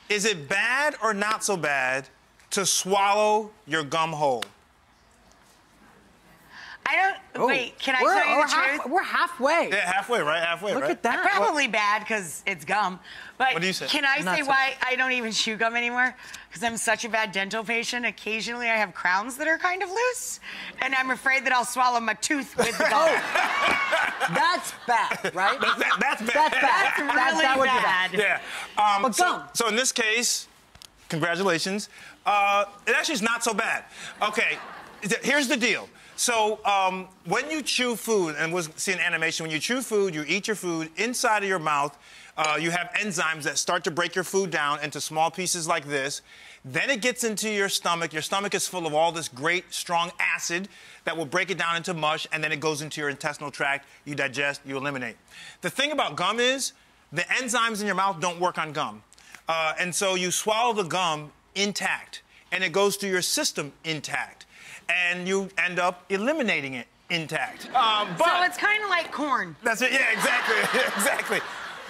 Is it bad or not so bad to swallow your gum whole? Wait, can I tell you the truth? We're halfway. Yeah, halfway, right? Halfway, Look right? at that. Probably bad because it's gum. But What do you say? Can I say why I don't even chew gum anymore? Because I'm such a bad dental patient. Occasionally I have crowns that are kind of loose, and I'm afraid that I'll swallow my tooth with the gum. That's bad, right? That's bad. That's bad. That's really that would be bad. Yeah. But gum. So in this case, congratulations. It actually is not so bad. Okay, here's the deal. So when you chew food, and we'll see an animation, when you chew food, you eat your food, inside of your mouth, you have enzymes that start to break your food down into small pieces like this. Then it gets into your stomach. Your stomach is full of all this great, strong acid that will break it down into mush, and then it goes into your intestinal tract. You digest, you eliminate. The thing about gum is the enzymes in your mouth don't work on gum. And so you swallow the gum intact, and it goes through your system intact. And you end up eliminating it intact. So it's kind of like corn. That's it. Yeah, exactly. Exactly.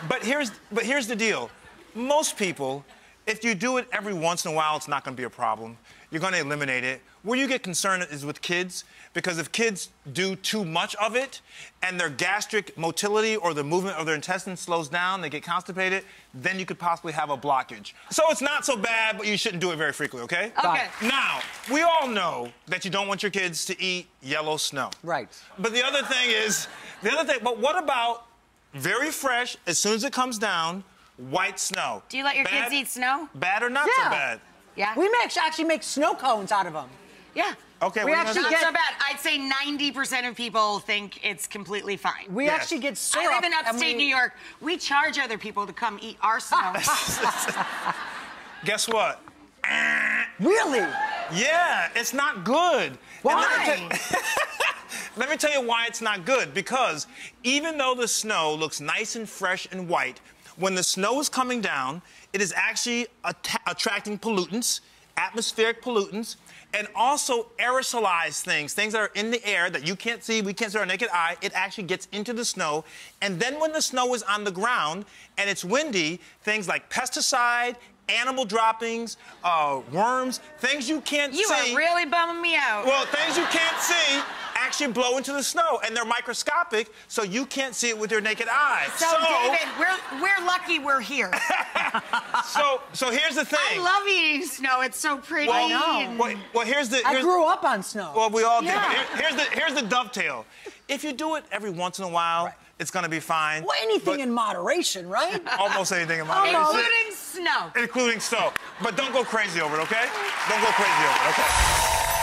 But here's the deal. Most people, if you do it every once in a while, it's not going to be a problem. You're going to eliminate it. Where you get concerned is with kids, because if kids do too much of it and their gastric motility or the movement of their intestines slows down, they get constipated, then you could possibly have a blockage. So it's not so bad, but you shouldn't do it very frequently, okay? Okay. Now, we all know that you don't want your kids to eat yellow snow. Right. But the other thing is, but what about very fresh, as soon as it comes down, white snow? Do you let your kids eat snow? Bad or not so bad? Yeah. We actually make snow cones out of them. Yeah. Okay, We actually Not get so bad. I'd say 90% of people think it's completely fine. we Yes. actually get syrup. I live in and upstate New York. We charge other people to come eat our snow. Guess what? Really? Yeah, it's not good. Why? Let me tell you why it's not good. Because even though the snow looks nice and fresh and white, when the snow is coming down, it is actually attracting pollutants, atmospheric pollutants, and also aerosolized things that are in the air that you can't see, we can't see with our naked eye. It actually gets into the snow. And then when the snow is on the ground and it's windy, things like pesticide, animal droppings, worms, things you can't see. You are really bumming me out. Well, things you can't see actually blow into the snow, and they're microscopic, so you can't see it with your naked eye. So David, we're lucky we're here. So here's the thing. I love eating snow. It's so pretty. Well, and- well, here's the. I grew up on snow. Well, we all Yeah. did. But here's the dovetail. If you do it every once in a while, it's gonna be fine. Well, anything But in moderation, right? almost anything in my Including snow. including snow. But don't go crazy over it, okay? Don't go crazy over it, okay?